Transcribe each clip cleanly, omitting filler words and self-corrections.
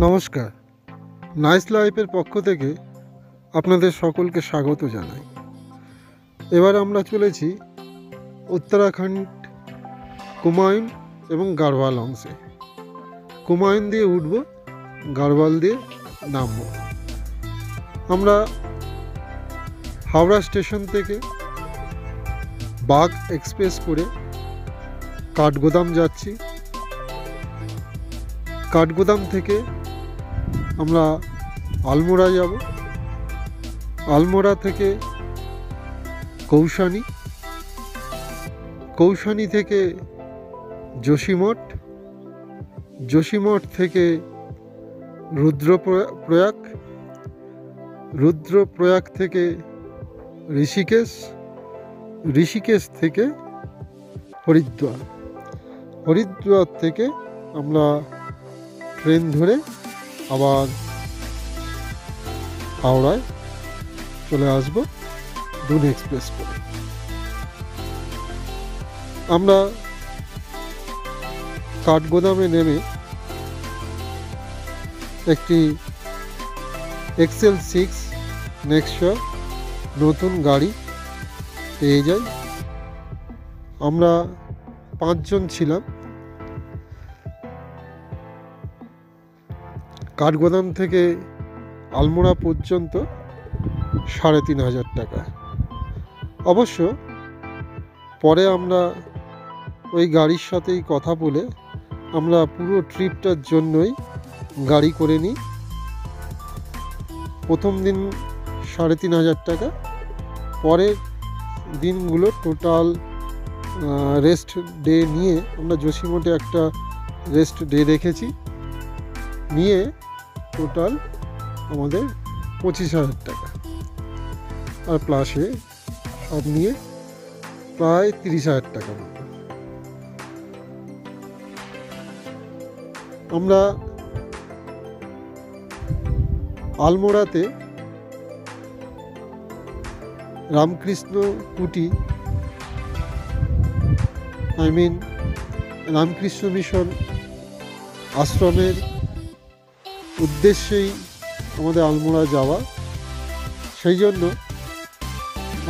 নমস্কার, নাইস লাইফের পক্ষ থেকে আপনাদের সকলকে স্বাগত জানাই। এবার আমরা চলেছি উত্তরাখণ্ড কুমায়ুন এবং গাড়ওয়াল অংশে। কুমায়ুন দিয়ে উঠব, গাড়ওয়াল দিয়ে নামব। আমরা হাওড়া স্টেশন থেকে বাগ এক্সপ্রেস করে কাঠগোদাম যাচ্ছি। কাঠগোদাম থেকে আমরা আলমোড়া যাব, আলমোড়া থেকে কৌশানী, কৌশানী থেকে যোশীমঠ, যোশীমঠ থেকে রুদ্রপ্রয়াগ, রুদ্রপ্রয়াগ থেকে ঋষিকেশ, ঋষিকেশ থেকে হরিদ্বার, হরিদ্বার থেকে আমরা ট্রেন ধরে আবার হাওড়ায় চলে আসব দুন এক্সপ্রেস করে। আমরা কাঠগোদামে নেমে একটি XL6 নেক্সা নতুন গাড়ি পেয়ে যাই। আমরা 5 জন ছিলাম। কাঠগোদাম থেকে আলমোড়া পর্যন্ত 3,500 টাকা। অবশ্য পরে আমরা ওই গাড়ির সাথেই কথা বলে আমরা পুরো ট্রিপটার জন্যই গাড়ি করে নিই। প্রথম দিন 3,500 টাকা, পরের দিনগুলো টোটাল রেস্ট ডে নিয়ে আমরা যোশীমঠে একটা রেস্ট ডে রেখেছি, নিয়ে টোটাল আমাদের 25,000 টাকা, আর প্লাসে সব নিয়ে প্রায় 30,000 টাকা মতো। আমরা আলমোড়াতে রামকৃষ্ণ কুটি রামকৃষ্ণ মিশন আশ্রমের উদ্দেশ্যেই আমাদের আলমোড়া যাওয়া। সেই জন্য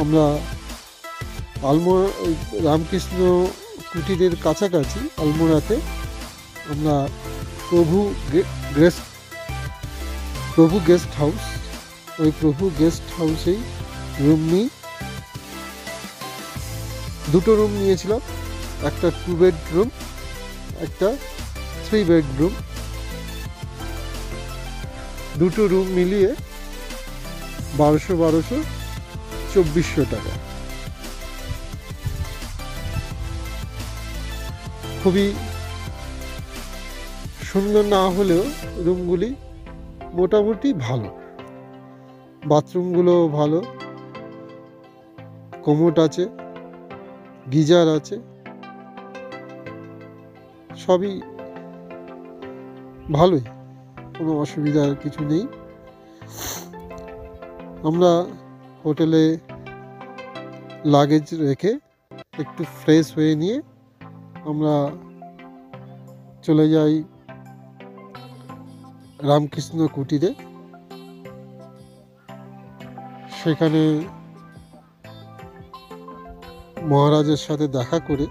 আমরা আলমোড়া রামকৃষ্ণ কুটিরের কাছাকাছি আলমোড়াতে আমরা প্রভু গেস্ট হাউস, ওই প্রভু গেস্ট হাউসেই রুম নিই। 2টো রুম নিয়েছিলাম, একটা 2 বেডরুম, একটা 3 বেডরুম। 2টো রুম মিলিয়ে 1200 2400 টাকা। খুবই সুন্দর না হলেও রুমগুলি মোটামুটি ভালো, বাথরুমগুলো ভালো, কোমোড আছে, গিজার আছে, সবই ভালোই, কোনো অসুবিধার কিছু নেই। আমরা হোটেলে লাগেজ রেখে একটু ফ্রেশ হয়ে নিয়ে আমরা চলে যাই রামকৃষ্ণ কুটিরে। সেখানে মহারাজের সাথে দেখা করে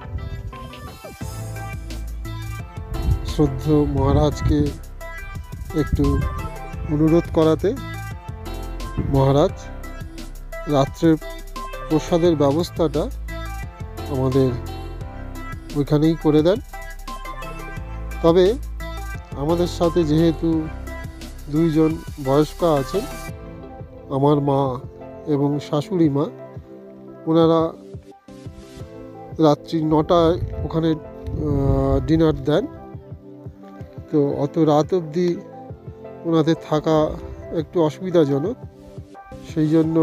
শ্রদ্ধেয় মহারাজকে একটু অনুরোধ করাতে মহারাজ রাত্রের প্রসাদের ব্যবস্থাটা আমাদের ওইখানেই করে দেন। তবে আমাদের সাথে যেহেতু 2 জন বয়স্ক আছেন, আমার মা এবং শাশুড়ি মা, ওনারা রাত্রি 9টায় ওখানে ডিনার দেন। তো অত রাত অবধি ওনাদের থাকা একটু অসুবিধাজনক, সেই জন্য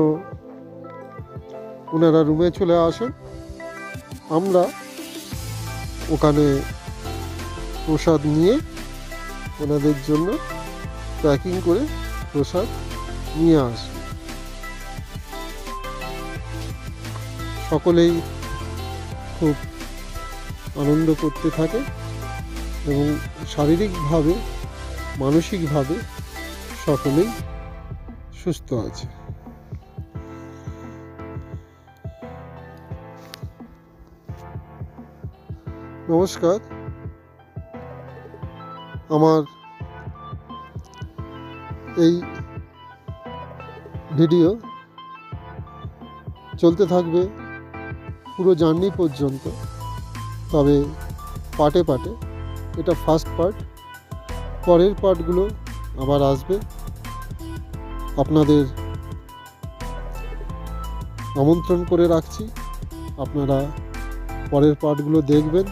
ওনারা রুমে চলে আসেন। আমরা ওখানে প্রসাদ নিয়ে ওনাদের জন্য প্যাকিং করে প্রসাদ নিয়ে আসি। সকলেই খুব আনন্দ করতে থাকে এবং শারীরিকভাবে মানসিকভাবে সকলেই সুস্থ আছে। নমস্কার, আমার এই ভিডিও চলতে থাকবে পুরো জার্নি পর্যন্ত, তবে পার্টে পার্টে। এটা ফার্স্ট পার্ট, পরের পার্টগুলো আবার আসবে। আপনাদের আমন্ত্রণ করে রাখছি, আপনারা পরের পার্টগুলো দেখবেন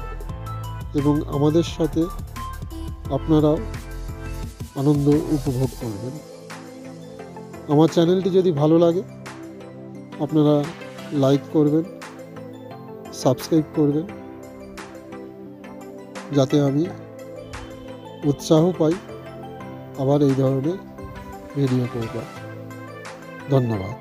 এবং আমাদের সাথে আপনারাও আনন্দ উপভোগ করবেন। আমার চ্যানেলটি যদি ভালো লাগে আপনারা লাইক করবেন, সাবস্ক্রাইব করবেন, যাতে আমি উৎসাহ পাই আবার এই ধরনের ভিডিও করবার। ধন্যবাদ।